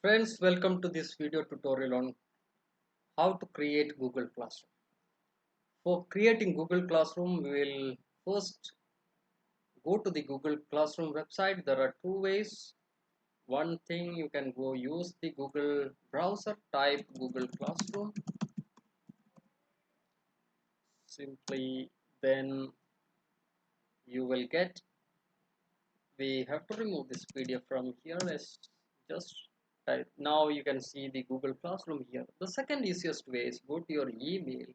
Friends, welcome to this video tutorial on how to create Google Classroom. For creating Google Classroom, we will first go to the Google Classroom website. There are two ways. One thing, you can go use the Google browser, type Google Classroom. Simply then you will get, we have to remove this PDF from here. Let's just type. Now you can see the Google Classroom here. The second easiest way is go to your email.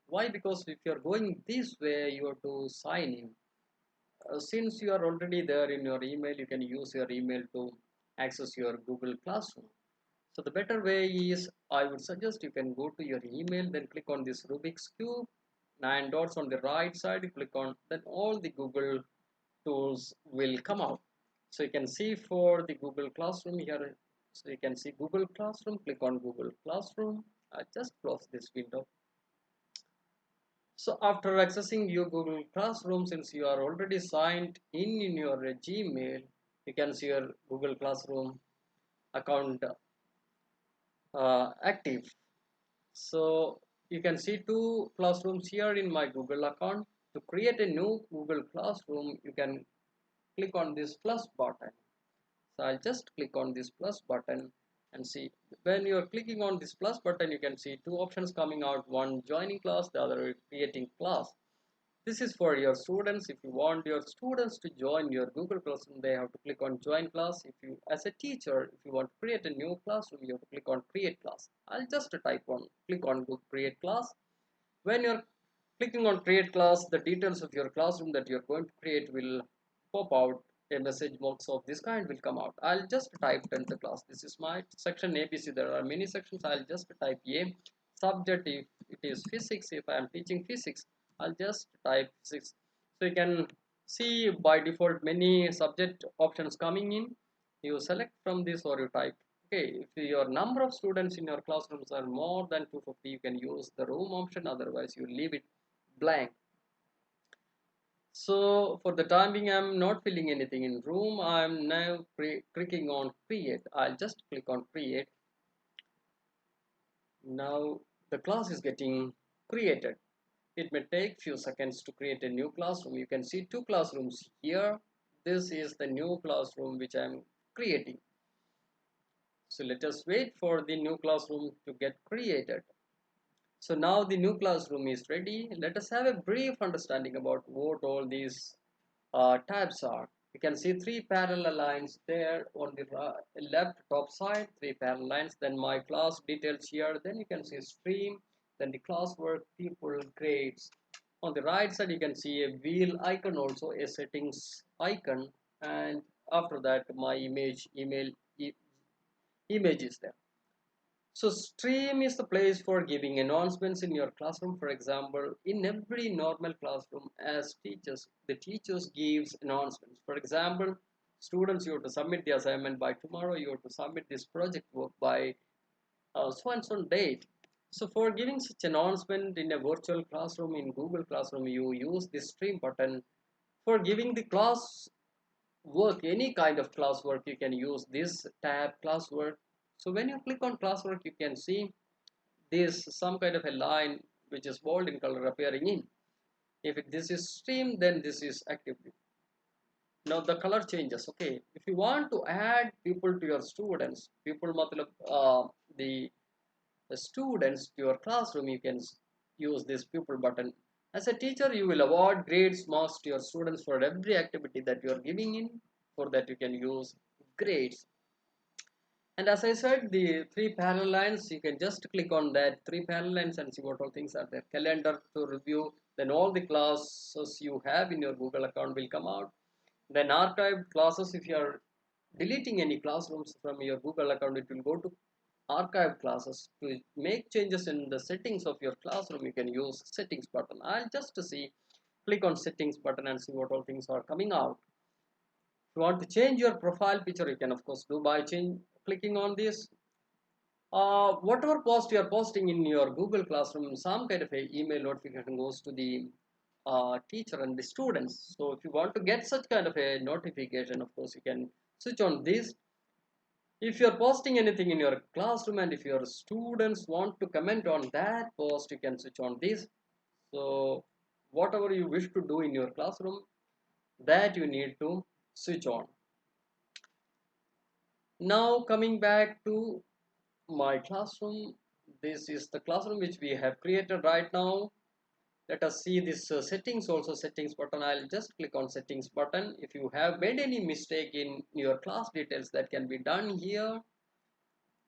Why? Because if you're going this way, you have to sign in. Since you are already there in your email, you can use your email to access your Google Classroom. So the better way is, I would suggest you can go to your email, then click on this Rubik's Cube, 9 dots on the right side, click on, then all the Google tools will come out. So you can see for the Google Classroom here, so you can see Google Classroom, click on Google Classroom. I just close this window. So after accessing your Google Classroom, since you are already signed in your Gmail, you can see your Google Classroom account active. So you can see two classrooms here in my Google account. To create a new Google Classroom, you can click on this plus button. So I'll just click on this plus button and see. When you're clicking on this plus button, you can see two options coming out: one joining class, the other creating class. This is for your students. If you want your students to join your Google Classroom, they have to click on join class. If you, as a teacher, if you want to create a new classroom, you have to click on create class. I'll just click on create class. When you're clicking on create class, the details of your classroom that you're going to create will pop out. A message box of this kind will come out. I'll just type 10th class. This is my section ABC. There are many sections. I'll just type A. Subject, if it is physics, if I am teaching physics, I'll just type physics. So you can see by default many subject options coming in. You select from this or you type. Okay, if your number of students in your classrooms are more than 250, you can use the room option. Otherwise, you leave it blank. So for the time being, I'm not filling anything in room. I'm now clicking on create. I'll just click on create. Now the class is getting created. It may take few seconds to create a new classroom. You can see two classrooms here. This is the new classroom which I'm creating. So let us wait for the new classroom to get created. So now the new classroom is ready. Let us have a brief understanding about what all these tabs are. You can see three parallel lines there on the left top side, three parallel lines, then my class details here, then you can see stream, then the classwork, people, grades. On the right side you can see a wheel icon, also a settings icon, and after that my email image is there. So stream is the place for giving announcements in your classroom. For example, in every normal classroom, as teachers, the teachers gives announcements. For example, students, you have to submit the assignment by tomorrow. You have to submit this project work by so and so date. So for giving such announcement in a virtual classroom in Google Classroom, you use this stream button. For giving the class work, any kind of classwork, you can use this tab classwork. So when you click on classwork, you can see this some kind of a line which is bold in color appearing in. If this is stream, then this is actively. Now the color changes. Okay, if you want to add people to your students, people matlab, the students to your classroom, you can use this pupil button. As a teacher, you will award grades, marks to your students for every activity that you are giving in. For that you can use grades. And as I said, the three parallel lines, you can just click on that three parallel lines and see what all things are there. Calendar to review, then all the classes you have in your Google account will come out. Then archived classes, if you are deleting any classrooms from your Google account, it will go to archive classes. To make changes in the settings of your classroom, you can use settings button. I'll just see, click on settings button and see what all things are coming out. If you want to change your profile picture, you can of course do by clicking on this. Whatever post you are posting in your Google Classroom, some kind of a email notification goes to the teacher and the students. So if you want to get such kind of a notification, of course you can switch on this. If you're posting anything in your classroom and if your students want to comment on that post, you can switch on this. So whatever you wish to do in your classroom, that you need to switch on. Now coming back to my classroom, this is the classroom which we have created right now. Let us see this settings, also settings button. I'll just click on settings button. If you have made any mistake in your class details, that can be done here.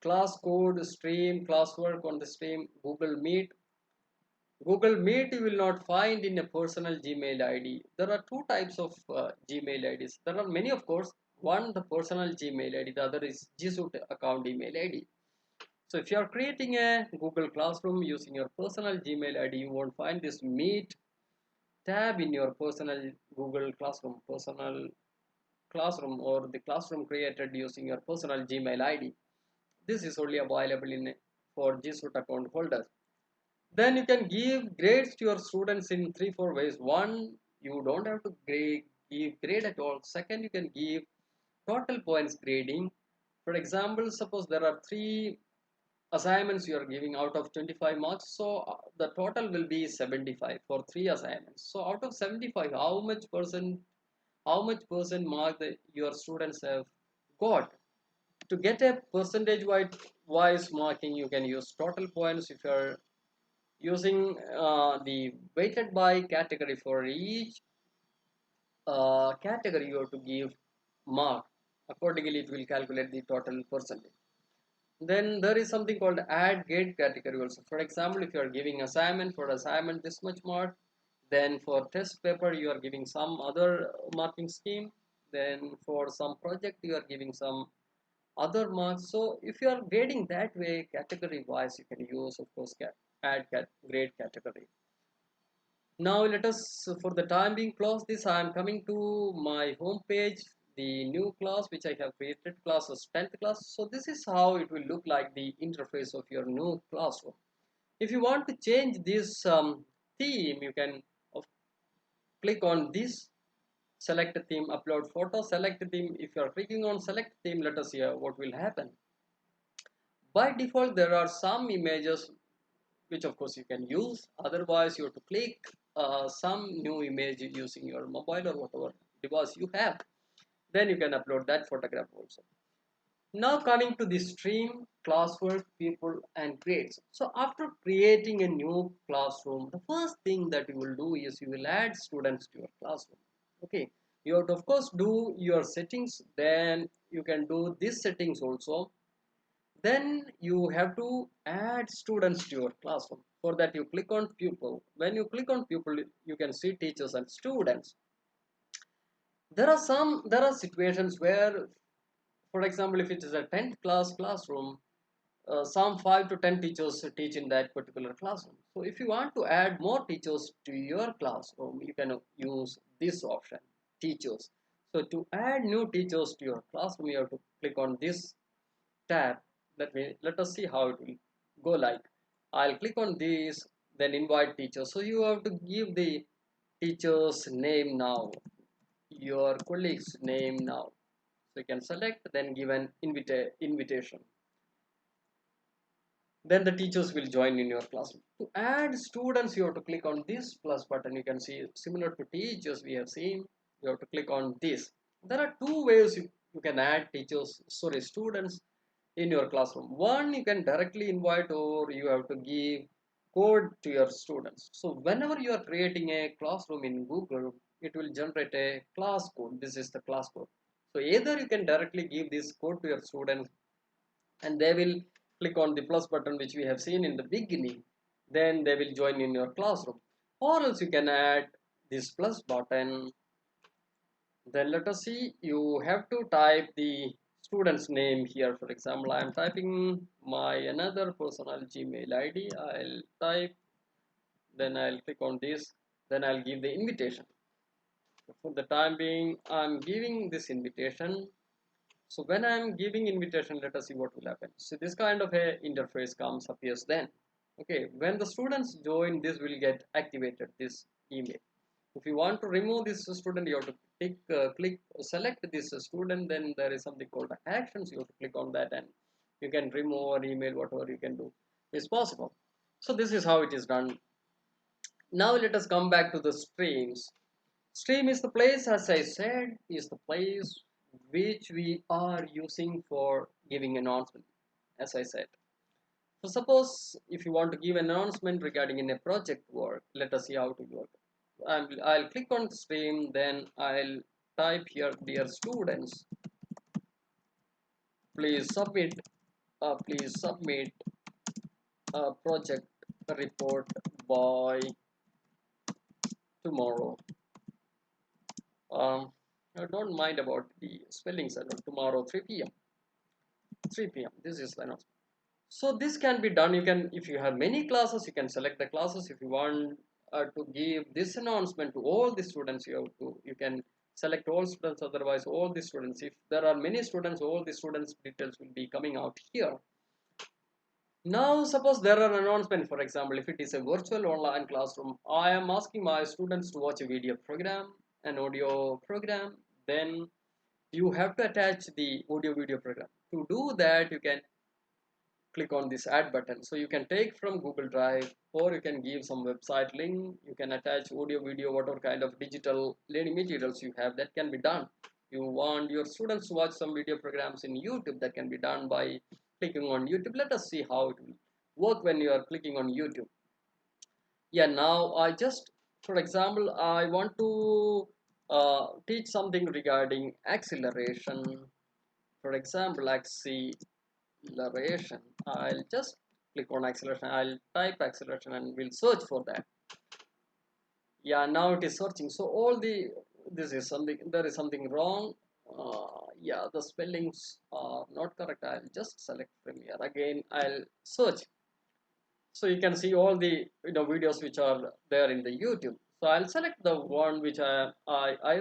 Class code, stream, classwork on the stream, Google Meet. Google Meet you will not find in a personal Gmail ID. There are two types of Gmail IDs. There are many, of course. One, the personal Gmail ID. The other is G Suite account email ID. So if you are creating a Google Classroom using your personal Gmail ID, you won't find this Meet tab in your personal Google Classroom or the classroom created using your personal Gmail ID. This is only available in for G Suite account holders. Then you can give grades to your students in 3-4 ways. One, you don't have to give grade at all. Second, you can give total points grading. For example, suppose there are 3 assignments you are giving out of 25 marks, so the total will be 75 for 3 assignments. So out of 75, how much percent mark that your students have got? To get a percentage wise marking, you can use total points. If you're using the weighted by category, for each category you have to give mark. Accordingly it will calculate the total percentage. Then there is something called add grade category also. For example, if you are giving assignment, for assignment this much mark, then for test paper you are giving some other marking scheme, then for some project you are giving some other marks. So if you are grading that way category wise, you can use, of course, add grade category. Now let us, for the time being, close this. I am coming to my home page, the new class which I have created, classes 10th class. So this is how it will look like, the interface of your new classroom. If you want to change this theme, you can click on this, select a theme, upload photo, select a theme. If you are clicking on select theme, let us hear what will happen. By default, there are some images which of course you can use. Otherwise, you have to click some new image using your mobile or whatever device you have. Then you can upload that photograph also. Now coming to the stream, classwork, people and grades. So after creating a new classroom, the first thing that you will do is you will add students to your classroom. Okay, you have to of course do your settings. Then you can do these settings also. Then you have to add students to your classroom. For that you click on pupil. When you click on pupil, you can see teachers and students. There are situations where, for example, if it is a 10th class classroom, some 5 to 10 teachers teach in that particular classroom. So if you want to add more teachers to your classroom, you can use this option, teachers. So to add new teachers to your classroom, you have to click on this tab. Let us see how it will go like. I'll click on this, then invite teacher. So you have to give the teacher's name now, your colleague's name now. So you can select, then give an invitation. Then the teachers will join in your classroom. To add students, you have to click on this plus button. You can see similar to teachers we have seen. You have to click on this. There are two ways you can add students in your classroom. One, you can directly invite, or you have to give code to your students. So whenever you are creating a classroom in Google, it will generate a class code. This is the class code. So either you can directly give this code to your students and they will click on the plus button which we have seen in the beginning, then they will join in your classroom, or else you can add this plus button. Then let us see, you have to type the student's name here. For example, I am typing my another personal Gmail ID. I'll type, then I'll click on this, then I'll give the invitation. For the time being, I'm giving this invitation. So when I'm giving invitation, let us see what will happen. So this kind of a interface appears then. Okay, when the students join, this will get activated, this email. If you want to remove this student, you have to click select this student, then there is something called actions. You have to click on that and you can remove or email, whatever you can do is possible. So this is how it is done. Now let us come back to the streams. Stream is the place, as I said, is the place which we are using for giving announcement, as I said. So suppose if you want to give an announcement regarding in a project work, let us see how to work. I'll click on stream, then I'll type here, dear students, please submit a project report by tomorrow. I don't mind about the spellings. I know tomorrow 3 p.m. 3 p.m. This is the announcement. So this can be done. You can, if you have many classes, you can select the classes. If you want to give this announcement to all the students, you can select all students. Otherwise, all the students. If there are many students, all the students' details will be coming out here. Now, suppose there are announcements. For example, if it is a virtual online classroom, I am asking my students to watch a video program, an audio program. Then you have to attach the audio video program. To do that, you can click on this add button. So you can take from Google Drive, or you can give some website link. You can attach audio, video, whatever kind of digital learning materials you have, that can be done. You want your students to watch some video programs in YouTube, that can be done by clicking on YouTube. Let us see how it will work when you are clicking on YouTube. Yeah, now I just, for example, I want to teach something regarding acceleration. For example, acceleration. I'll just click on acceleration. I'll type acceleration and we'll search for that. Yeah, now it is searching. So all the, this is something, there is something wrong. Yeah, the spellings are not correct. I'll just select Premiere again. I'll search. So you can see all the videos which are there in the YouTube. So I'll select the one which I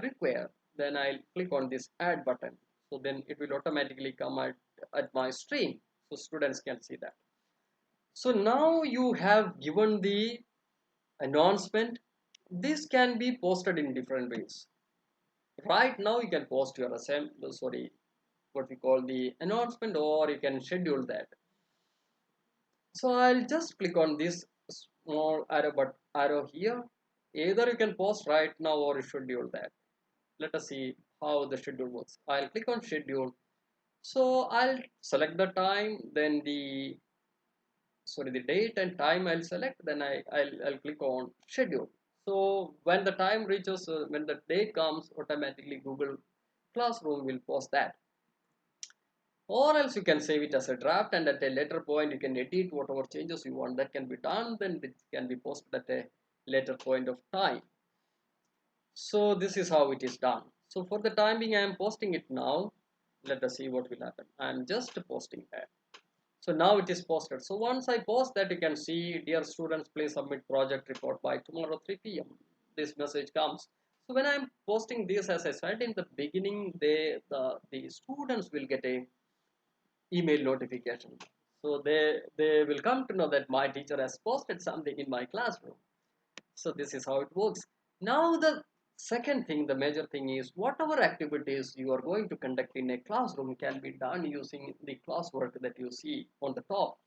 require. Then I'll click on this add button. So then it will automatically come at my stream. So students can see that. So now you have given the announcement. This can be posted in different ways. Right now you can post your assembly, sorry, what we call the announcement, or you can schedule that. So I'll just click on this small arrow here. Either you can post right now or you schedule that. Let us see how the schedule works. I'll click on schedule. So I'll select the time, then the date and time I'll select, then I'll click on schedule. So when the time reaches, when the date comes, automatically Google Classroom will post that. Or else you can save it as a draft, and at a later point you can edit whatever changes you want. That can be done, then it can be posted at a later point of time. So this is how it is done. So for the time being I am posting it now. Let us see what will happen. I am just posting that. So now it is posted. So once I post that, you can see, dear students, please submit project report by tomorrow 3 p.m. This message comes. So when I'm posting this, as I said in the beginning, the students will get a email notification. So they will come to know that my teacher has posted something in my classroom. So this is how it works. Now the second thing, the major thing is, whatever activities you are going to conduct in a classroom can be done using the classwork that you see on the top.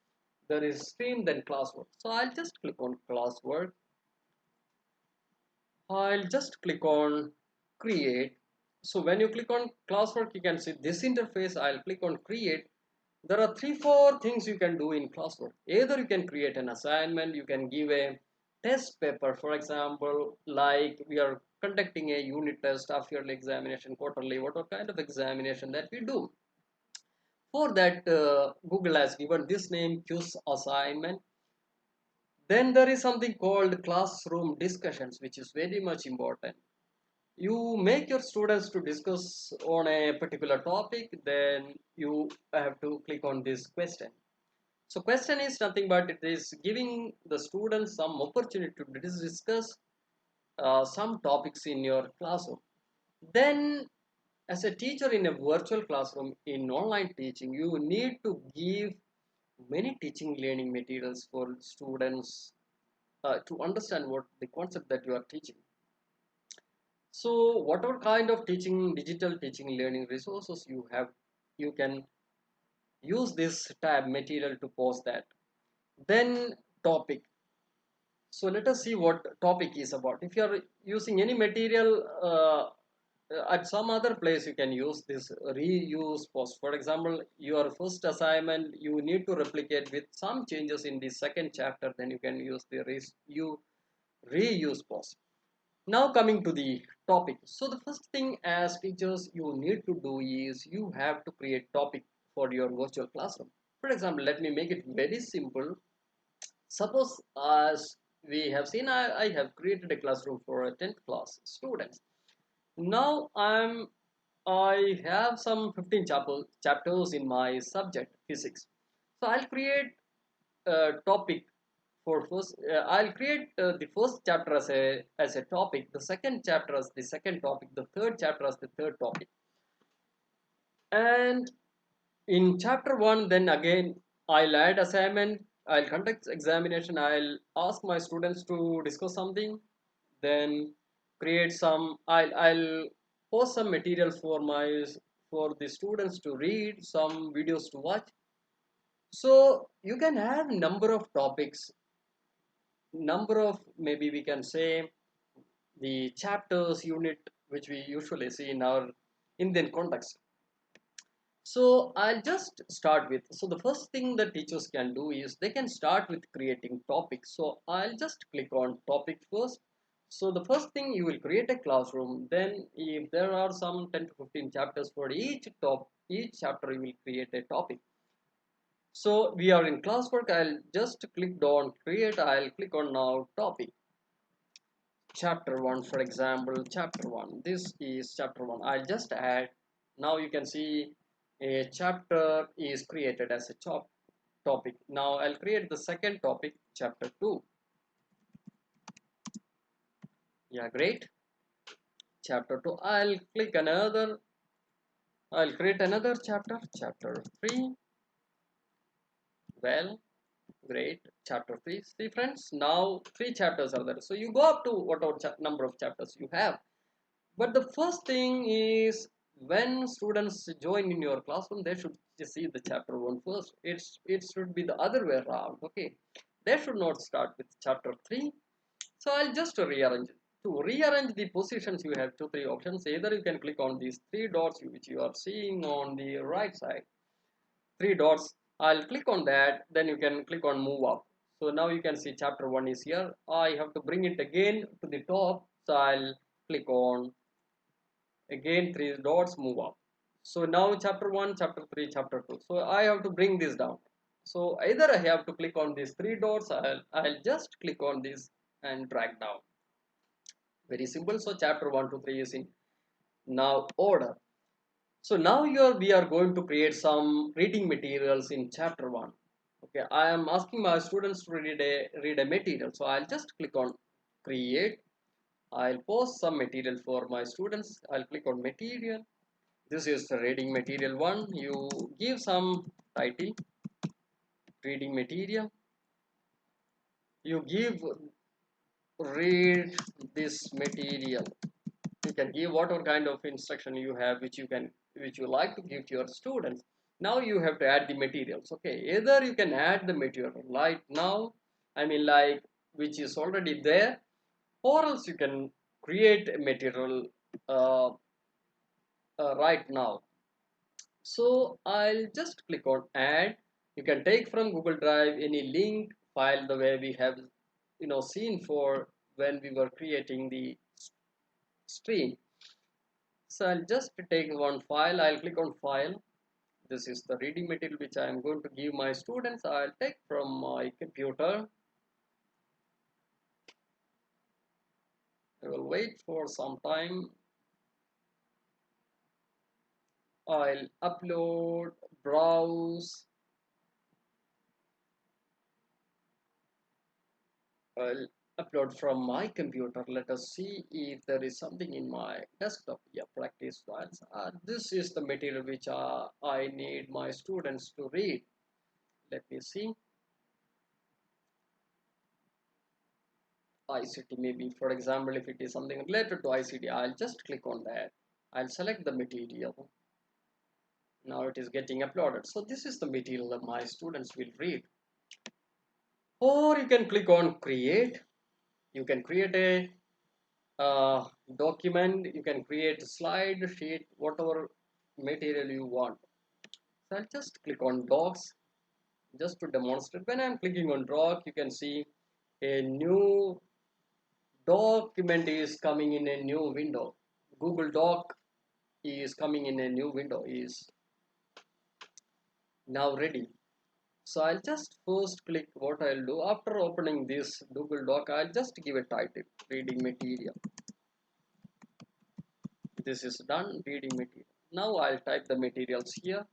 There is stream, then classwork. So I'll just click on classwork. I'll just click on create. So when you click on classwork, you can see this interface. I'll click on create. There are 3-4 things you can do in classwork. Either you can create an assignment, you can give a test paper. For example, like we are conducting a unit test, half-yearly examination, quarterly, what kind of examination that we do. For that, Google has given this name, quiz assignment. Then there is something called classroom discussions, which is very much important. You make your students to discuss on a particular topic, then you have to click on this question. So question is nothing but it is giving the students some opportunity to discuss some topics in your classroom. Then as a teacher in a virtual classroom, in online teaching, you need to give many teaching learning materials for students to understand what the concept that you are teaching. So whatever kind of teaching, digital teaching learning resources you have, you can use this tab material to post that. Then topic. So let us see what topic is about. If you are using any material at some other place, you can use this reuse post. For example, your first assignment you need to replicate with some changes in the second chapter, then you can use the reuse post. Now coming to the topic. So the first thing as teachers you need to do is you have to create topic for your virtual classroom. For example, let me make it very simple. Suppose as we have seen, I have created a classroom for a 10th class students. Now I have some 15 chapters in my subject physics. So I'll create a topic for first. I'll create the first chapter as a topic, the second chapter as the second topic, the third chapter as the third topic, and in chapter 1 then again I'll add assignment, I'll conduct examination, I'll ask my students to discuss something, then create some, I'll post some material for the students to read, some videos to watch. So you can have number of topics, number of, maybe we can say, the chapters unit which we usually see in our Indian context. So I'll just start with, so the first thing that teachers can do is they can start with creating topics. So I'll just click on topic first. So the first thing, you will create a classroom. Then if there are some 10 to 15 chapters for each chapter, you will create a topic. So we are in classwork. I'll just click on create. I'll click on now topic. Chapter 1, for example, chapter 1, this is chapter 1. I'll just add, now you can see a chapter is created as a topic. Now I'll create the second topic, chapter 2. Yeah, great. Chapter 2, I'll create another chapter, chapter 3. Well, great. Chapter 3. See friends, now 3 chapters are there, so you go up to whatever number of chapters you have. But the first thing is, when students join in your classroom, they should just see the chapter 1 first. It should be the other way around. Okay, they should not start with chapter 3. So I'll just rearrange it. To rearrange the positions, you have 3 options. Either you can click on these 3 dots which you are seeing on the right side. 3 dots. I'll click on that. Then you can click on move up. So now you can see chapter 1 is here. I have to bring it again to the top. So I'll click on again 3 dots, move up. So now chapter 1, chapter 3, chapter 2. So I have to bring this down. So either I have to click on these 3 dots, I'll just click on this and drag down. Very simple. So chapter 1 to 3 is in now order. So now we are going to create some reading materials in chapter 1. Okay, I am asking my students to read a material. So I'll just click on create. I'll post some material for my students. I'll click on material. This is the reading material 1. You give some title, reading material. You give read this material. You can give whatever kind of instruction you have, which you like to give to your students. Now you have to add the materials. Okay, either you can add the material right now, I mean like which is already there, or else you can create a material uh, right now. So I'll just click on add. You can take from Google Drive any link file, the way we have seen for when we were creating the stream. So I'll just take one file. I'll click on file. This is the reading material which I am going to give my students. I'll take from my computer. I will wait for some time. I'll upload, browse. I'll upload from my computer. Let us see if there is something in my desktop. Yeah, practice files. This is the material which I need my students to read. Let me see. ICT, maybe for example if it is something related to ICT, I'll just click on that. I'll select the material. Now it is getting uploaded. So this is the material that my students will read. Or you can click on create. You can create a document, you can create a slide, sheet, whatever material you want. So I'll just click on docs just to demonstrate. When I'm clicking on doc, you can see a new document is coming in a new window. Google Doc is coming in a new window, is now ready. So I'll just first click. What I'll do after opening this Google Doc, I'll just give a title, reading material. This is done, reading material. Now I'll type the materials here.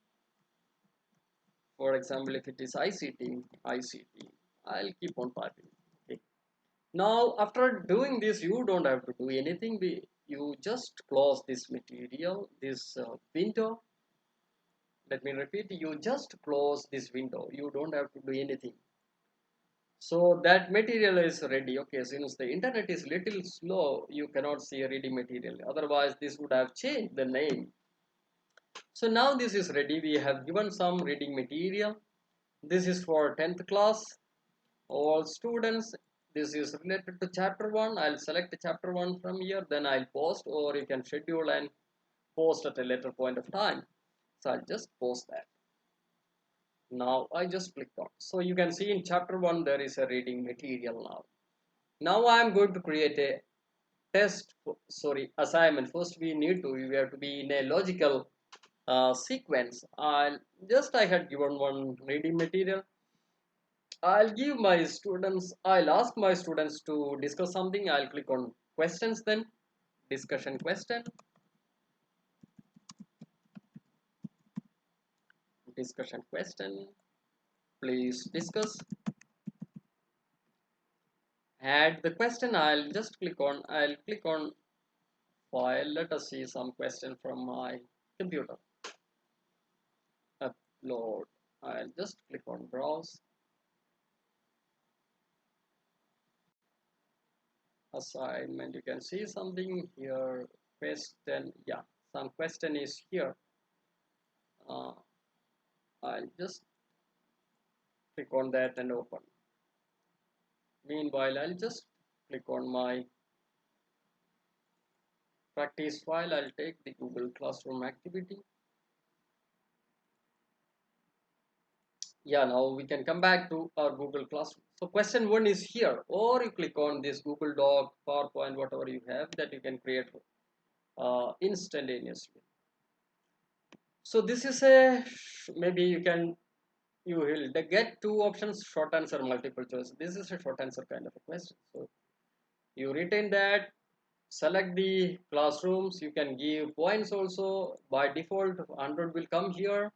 For example, if it is ICT, I'll keep on typing. Okay. Now after doing this, you don't have to do anything. You just close this material, this window. Let me repeat, you just close this window. You don't have to do anything. So that material is ready. Okay, since the internet is little slow, you cannot see a ready material. Otherwise, this would have changed the name. So now this is ready. We have given some reading material. This is for 10th class. All students. This is related to chapter 1. I'll select chapter 1 from here. Then I'll post, or you can schedule and post at a later point of time. So I'll just post that. Now I just clicked on. So you can see in chapter 1 there is a reading material now. Now I am going to create a assignment. First we have to be in a logical sequence. I had given one reading material. I'll ask my students to discuss something. I'll click on questions, then discussion question, please discuss. Add the question. I'll click on file. Let us see some question from my computer. Upload. I'll just click on browse. Assignment, you can see something here. Question, yeah, some question is here. I'll just click on that and open. Meanwhile, I'll just click on my practice file. I'll take the Google Classroom activity. Yeah, now we can come back to our Google Classroom. So question 1 is here, or you click on this Google Doc, PowerPoint, whatever you have, that you can create instantaneously. So this is maybe you will get two options, short answer, multiple choice. This is a short answer kind of a question. So you retain that, select the classrooms. You can give points also. By default 100 will come here.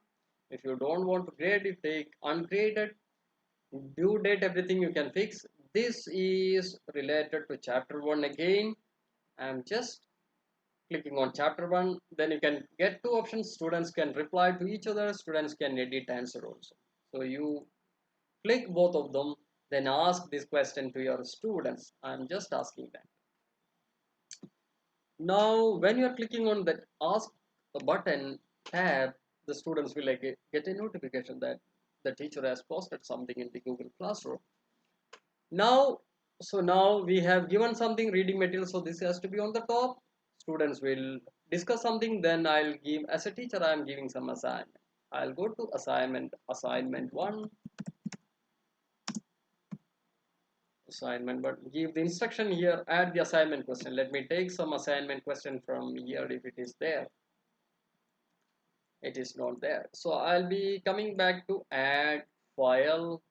If you don't want to grade, you take ungraded. Due date, everything you can fix. This is related to chapter 1 again. I'm just clicking on chapter 1. Then you can get two options. Students can reply to each other. Students can edit answer also. So you click both of them, then ask this question to your students. I'm just asking that. Now when you're clicking on that ask button tab, the students will get a notification that the teacher has posted something in the Google Classroom. Now we have given something reading material, so this has to be on the top. Students will discuss something, then I'll give, as a teacher I am giving some assignment. I'll go to assignment 1, but give the instruction here, add the assignment question. Let me take some assignment question from here. If it is there, it is not there, so I'll be coming back to add file.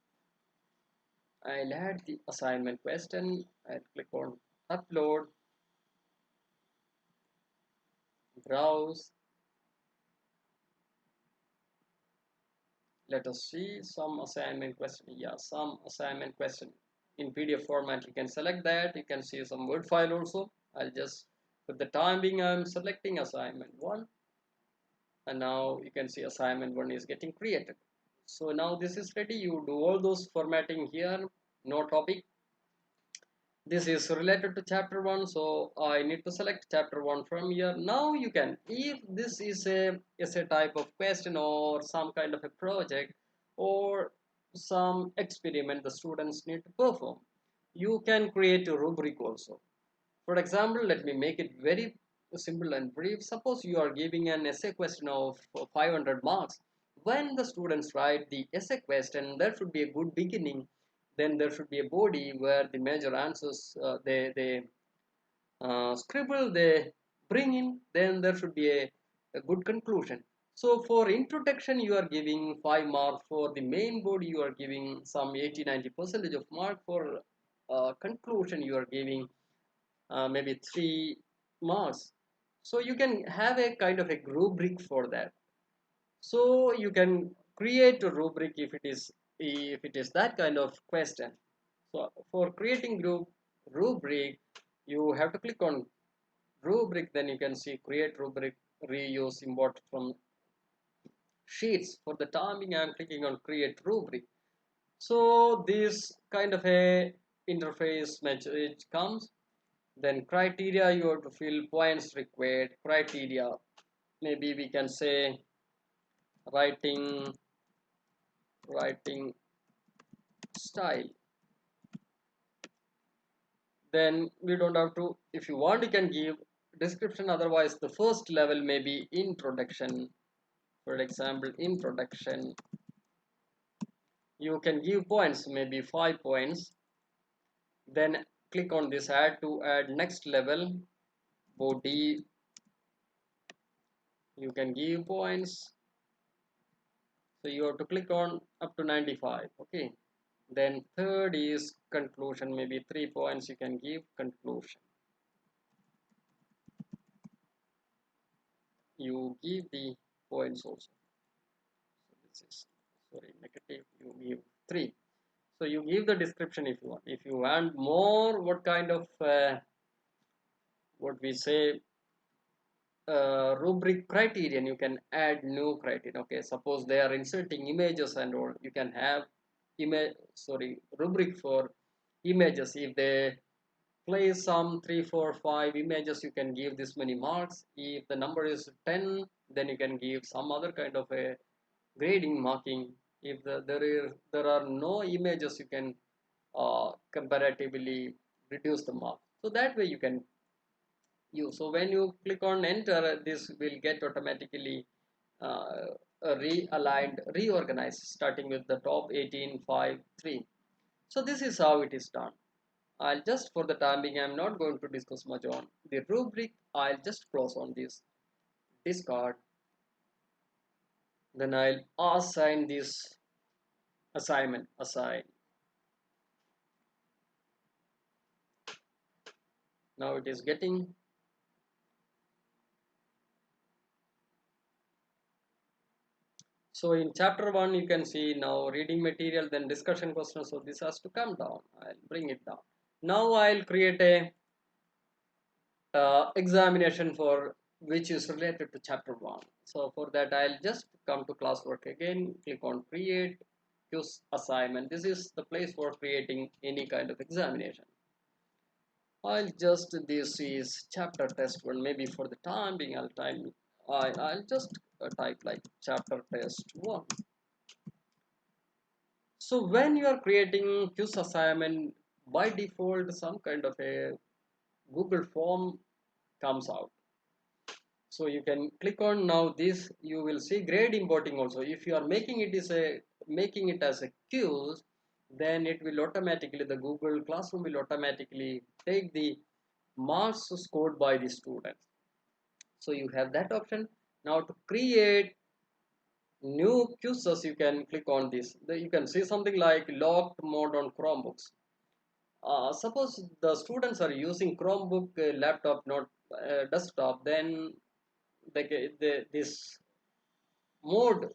I'll add the assignment question. I'll click on upload, browse. Let us see some assignment question. Yeah, some assignment question in PDF format. You can select that. You can see some Word file also. I'll just, for the time being, I'm selecting assignment 1, and now you can see assignment 1 is getting created. So now this is ready. You do all those formatting here, no topic. This is related to chapter 1, so I need to select chapter 1 from here. Now you can, if this is a type of question or some kind of a project or some experiment the students need to perform, you can create a rubric also. For example, let me make it very simple and brief. Suppose you are giving an essay question of 500 marks. When the students write the essay question, there should be a good beginning. Then there should be a body where the major answers they scribble, they bring in. Then there should be a good conclusion. So for introduction, you are giving 5 marks. For the main body, you are giving some 80-90% of mark. For conclusion, you are giving maybe 3 marks. So you can have a kind of a rubric for that. So you can create a rubric if it is that kind of question. So for creating rubric, you have to click on rubric, then you can see create rubric, reuse, import from sheets. For the timing, I'm clicking on create rubric. So this kind of a interface message comes. Then criteria, you have to fill points required. Criteria, maybe we can say writing writing style. Then we don't have to, if you want you can give description, otherwise the first level may be introduction. For example, introduction, you can give points, maybe 5 points. Then click on this add to add next level body, you can give points. So you have to click on up to 95. Okay, then third is conclusion, maybe 3 points you can give conclusion. You give the points also. So this is, sorry, negative, you give 3. So you give the description if you want. If you want more, what kind of what we say rubric criterion, you can add new criterion. Okay, suppose they are inserting images and all, you can have image, sorry, rubric for images. If they place some 3 4 5 images, you can give this many marks. If the number is 10, then you can give some other kind of a grading marking. If there are no images, you can comparatively reduce the mark. So that way you can use. So when you click on enter, this will get automatically uh, realigned, reorganized, starting with the top 18 5 3. So this is how it is done. I'll just, for the time being, I'm not going to discuss much on the rubric. I'll just close on this discard. Then I'll assign this assignment, assign. Now it is getting. So in chapter 1, you can see now reading material, then discussion questions. So this has to come down. I'll bring it down. Now I'll create a examination for which is related to chapter 1. So for that, I'll just come to classwork again, click on create quiz assignment. This is the place for creating any kind of examination. I'll just, this is chapter test 1. Maybe for the time being, I'll just type like chapter test 1. So when you are creating quiz assignment, by default some kind of a Google form comes out. So you can click on now this, you will see grade importing also. If you are making it as a quiz, then it will automatically, the Google Classroom will automatically take the marks scored by the students. So you have that option. Now to create new quizzes, you can click on this. You can see something like locked mode on Chromebooks. Suppose the students are using Chromebook laptop, not desktop, then this mode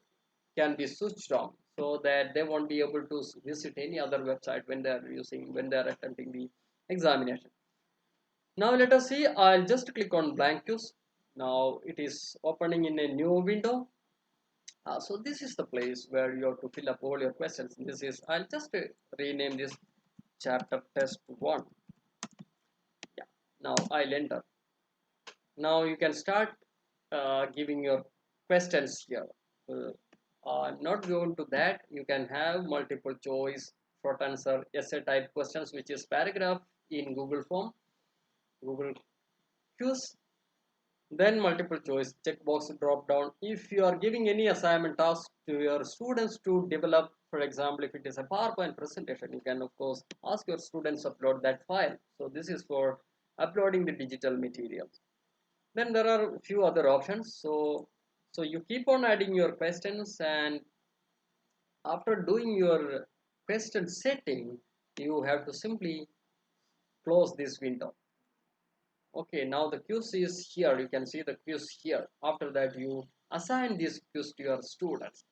can be switched on so that they won't be able to visit any other website when they are attempting the examination. Now let us see. I'll just click on blank quiz. Now it is opening in a new window. So this is the place where you have to fill up all your questions. This is, I'll just rename this chapter test 1. Now I'll enter. Now you can start giving your questions here. I'm not going to that. You can have multiple choice, short answer, essay type questions, which is paragraph in Google form, Google quiz. Then multiple choice, checkbox drop down. If you are giving any assignment task to your students to develop, for example, if it is a PowerPoint presentation, you can of course ask your students to upload that file. So this is for uploading the digital materials. Then there are a few other options. So you keep on adding your questions, and after doing your question setting, you have to simply close this window. Okay, now the quiz is here. You can see the quiz here. After that, you assign this quiz to your students.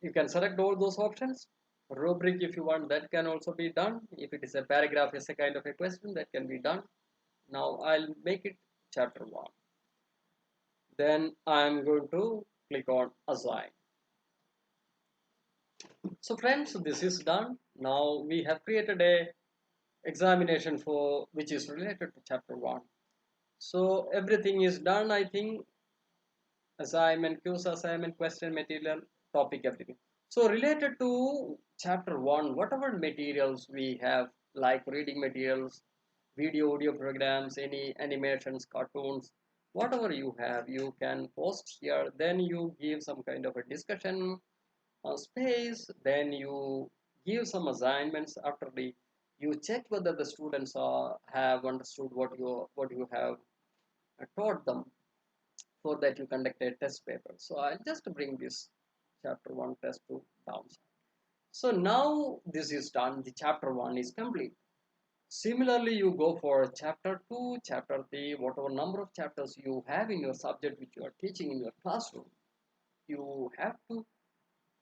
You can select all those options. Rubric, if you want, that can also be done. If it is a paragraph, is a kind of a question, that can be done. Now I'll make it chapter 1. Then I'm going to click on assign. So friends, this is done. Now we have created a examination for which is related to chapter 1. So everything is done, I think. Assignment, quiz assignment, question material, topic, everything. So related to chapter 1, whatever materials we have, like reading materials, video, audio programs, any animations, cartoons, whatever you have, you can post here. Then you give some kind of a discussion space. Then you give some assignments. After the you check whether the students have understood what you have taught them. For that you conduct a test paper. So I'll just bring this chapter 1 test to downside. So now this is done. The chapter 1 is complete. Similarly, you go for chapter 2, chapter 3, whatever number of chapters you have in your subject which you are teaching in your classroom. You have to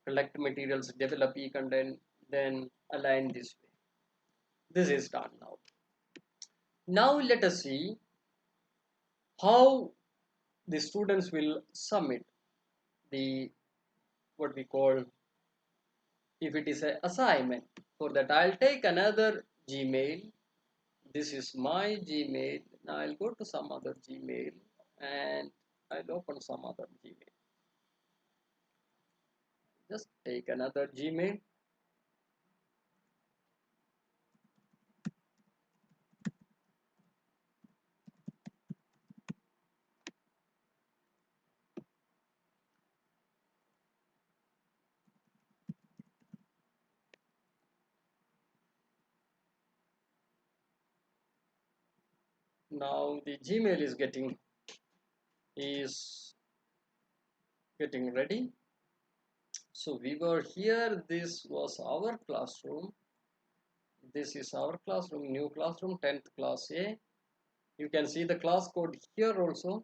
collect materials, develop e-content, then align this way. This is done now. Now let us see how the students will submit the what we call, if it is an assignment. For that I'll take another Gmail. This is my Gmail. Now I'll go to some other Gmail and I'll open some other Gmail. Just take another Gmail. Now the Gmail is getting ready. So we were here. This was our classroom. This is our classroom, new classroom, 10th class A. You can see the class code here also.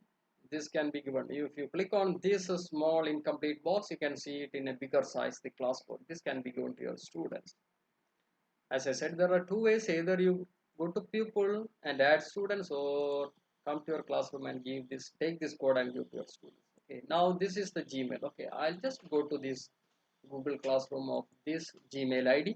This can be given. If you click on this small incomplete box, you can see it in a bigger size, the class code. This can be given to your students. As I said, there are two ways. Either you go to pupil and add students, or come to your classroom and take this code and give to your students. Okay, now this is the Gmail. Okay, I'll just go to this Google Classroom of this Gmail ID.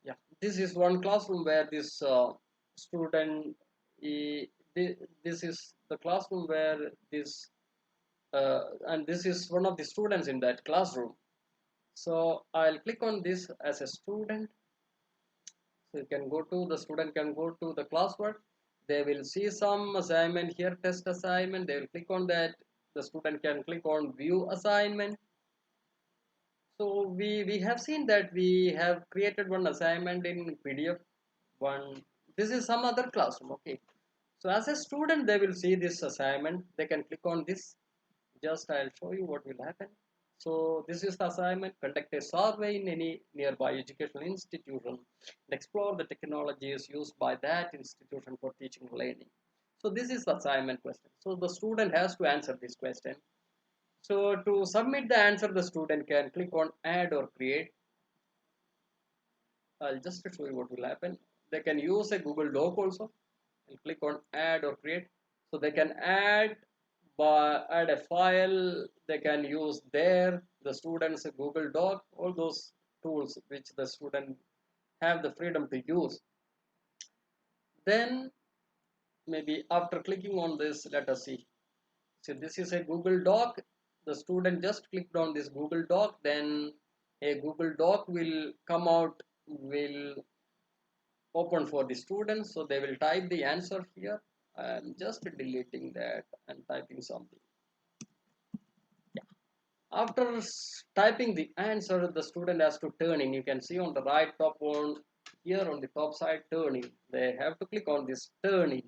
Yeah, this is one classroom where this student, this is the classroom where this and this is one of the students in that classroom. So I'll click on this as a student. So you can go to, the student can go to the classwork. They will see some assignment here, test assignment. They will click on that. The student can click on view assignment. So we have seen that we have created one assignment in PDF. One, this is some other classroom. Okay, so as a student they will see this assignment. They can click on this. Just I'll show you what will happen. So this is the assignment. Conduct a survey in any nearby educational institution and explore the technologies used by that institution for teaching and learning. So this is the assignment question. So the student has to answer this question. So to submit the answer, the student can click on add or create. I'll just show you what will happen. They can use a Google Doc also and click on add or create. So they can add but add a file. They can use there the students Google Doc, all those tools which the student have the freedom to use. Then maybe after clicking on this, let us see. So this is a Google Doc. The student just clicked on this Google Doc, then a Google Doc will come out, will open for the students. So they will type the answer here. I'm just deleting that and typing something. After typing the answer, the student has to turn in. You can see on the right top one here on the top side, turning. They have to click on this turning.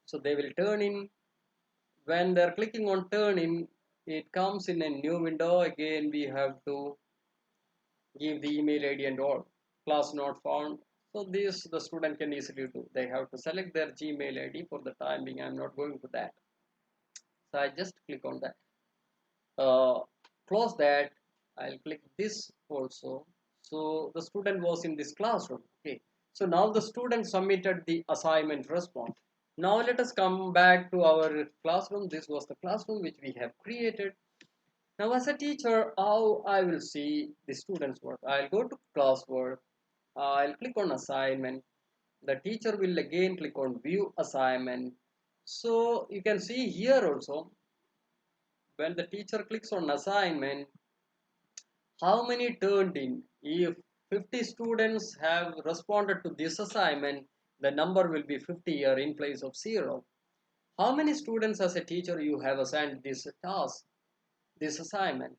So they will turn in. When they're clicking on turn in, it comes in a new window. Again, we have to give the email ID and all. Class not found. So this the student can easily do. They have to select their Gmail ID. For the time being, I'm not going to that. So I just click on that. uh, Close that. I'll click this also. So the student was in this classroom. Okay, so now the student submitted the assignment response. Now let us come back to our classroom. This was the classroom which we have created. Now as a teacher, how I will see the students work? I'll go to classwork. I'll click on assignment. The teacher will again click on view assignment. So you can see here also, when the teacher clicks on assignment, how many turned in? If 50 students have responded to this assignment, the number will be 50 here in place of 0. How many students as a teacher you have assigned this task, this assignment?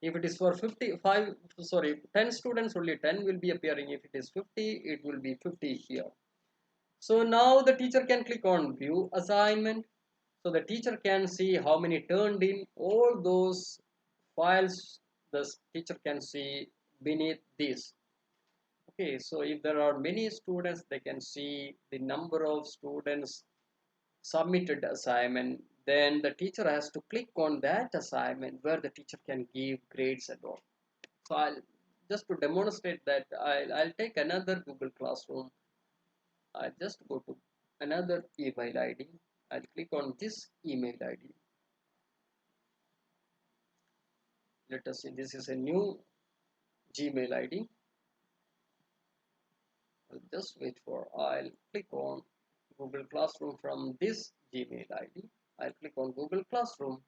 If it is for 55, sorry, 10 students, only 10 will be appearing. If it is 50, it will be 50 here. So now the teacher can click on view assignment. So the teacher can see how many turned in. All those files the teacher can see beneath this. Okay, so if there are many students, they can see the number of students submitted assignment. Then the teacher has to click on that assignment where the teacher can give grades and all. So I'll just to demonstrate that I'll take another Google Classroom. I'll just go to another email ID. I'll click on this email ID. Let us see, this is a new Gmail ID. I'll just wait for, I'll click on Google Classroom from this Gmail ID. I'll click on Google Classroom.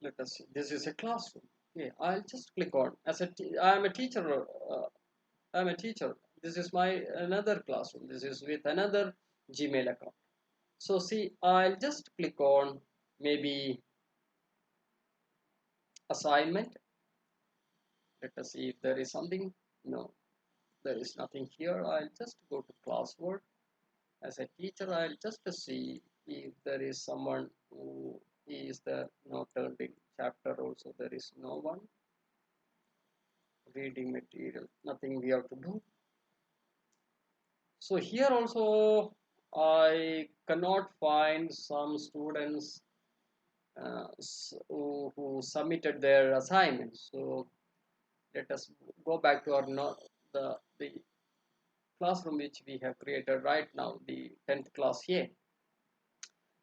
Let us see, this is a classroom. Okay, I'll just click on, I'm a teacher, I'm a teacher. This is my another classroom. This is with another Gmail account. So see, I'll just click on maybe assignment. Let us see if there is something. No, there is nothing here. I'll just go to classwork. As a teacher, I'll just see if there is someone who is the no turned in chapter also. There is no one. Reading material, nothing we have to do. So here also I cannot find some students who submitted their assignments. So let us go back to our the classroom which we have created right now, the 10th class here.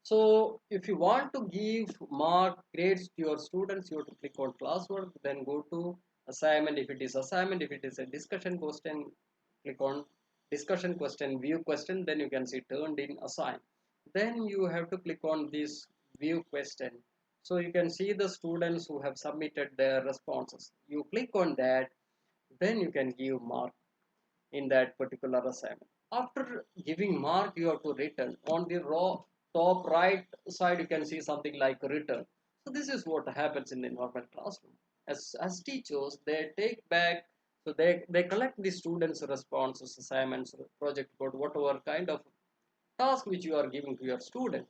So if you want to give mark grades to your students, you have to click on classwork, then go to assignment. If it is assignment, if it is a discussion question, click on discussion question, view question, then you can see turned in assign. Then you have to click on this view question. So you can see the students who have submitted their responses. You click on that, then you can give mark in that particular assignment. After giving mark, you have to return. On the raw top right side, you can see something like return. So this is what happens in the normal classroom. As teachers, they take back, so they collect the students' responses, assignments, project board, whatever kind of task which you are giving to your student.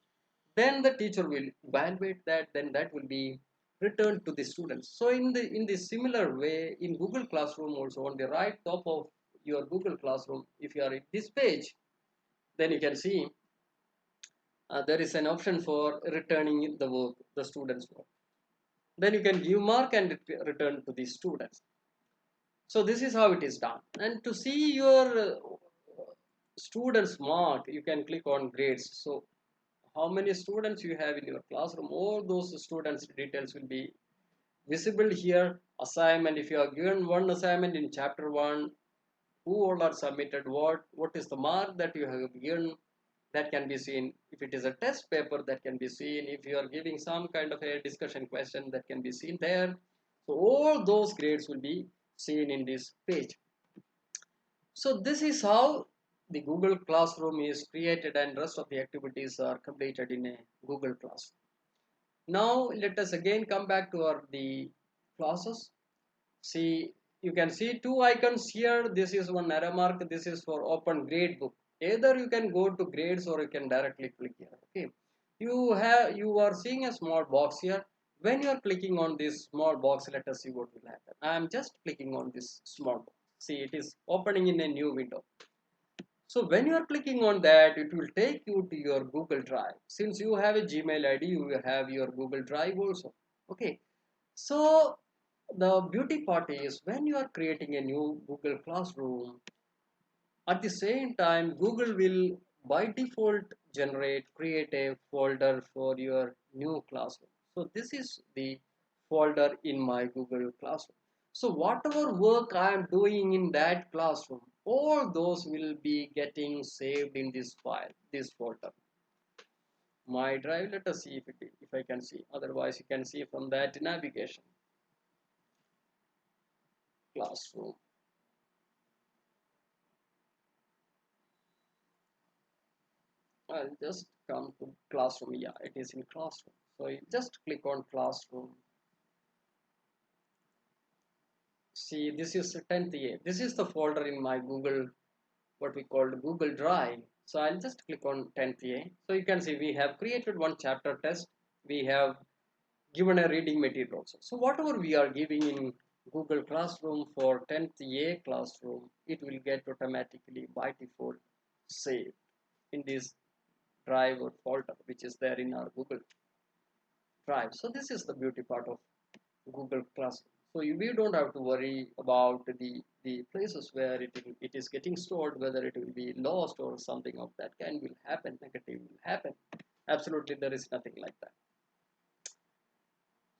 Then the teacher will evaluate that, then that will be returned to the students. So in the similar way, in Google Classroom also, on the right top of your Google Classroom, if you are in this page, then you can see there is an option for returning the work, the students work. then you can give mark and return to the students. So this is how it is done. And to see your students mark, you can click on grades. So how many students you have in your classroom, all those students details will be visible here. Assignment, if you are given one assignment in chapter 1, who all are submitted, what is the mark that you have given, that can be seen. If it is a test paper, that can be seen. If you are giving some kind of a discussion question, that can be seen there. So all those grades will be seen in this page. So this is how the Google Classroom is created, and rest of the activities are completed in a Google Classroom. Now let us again come back to our the classes. See, you can see two icons here. This is one arrow mark. This is for open grade book. Either you can go to grades or you can directly click here. Okay. You are seeing a small box here. When you are clicking on this small box, let us see what will happen. I am just clicking on this small box. See, it is opening in a new window. So when you are clicking on that, it will take you to your Google Drive. Since you have a Gmail ID, you will have your Google Drive also. Okay. So the beauty part is when you are creating a new Google Classroom, at the same time, Google will by default create a folder for your new classroom. So this is the folder in my Google Classroom. So whatever work I am doing in that classroom, all those will be getting saved in this file, this folder. My drive, let us see if I can see. Otherwise, you can see from that navigation. Classroom. I'll just come to classroom. Yeah, it is in classroom. So you just click on classroom. See, this is 10th A. This is the folder in my Google, what we call Google Drive. So I'll just click on 10th A. So you can see we have created one chapter test. We have given a reading material also. So whatever we are giving in Google Classroom for 10th A classroom, it will get automatically by default saved in this drive or folder which is there in our Google Drive. So this is the beauty part of Google Classroom. So we don't have to worry about the places where it is getting stored, whether it will be lost or something of that kind will happen, negative will happen. Absolutely, there is nothing like that.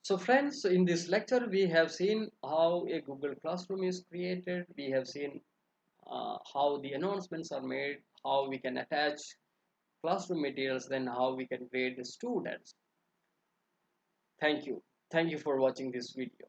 So friends, in this lecture, we have seen how a Google Classroom is created. We have seen how the announcements are made, how we can attach classroom materials, then how we can grade the students. Thank you. Thank you for watching this video.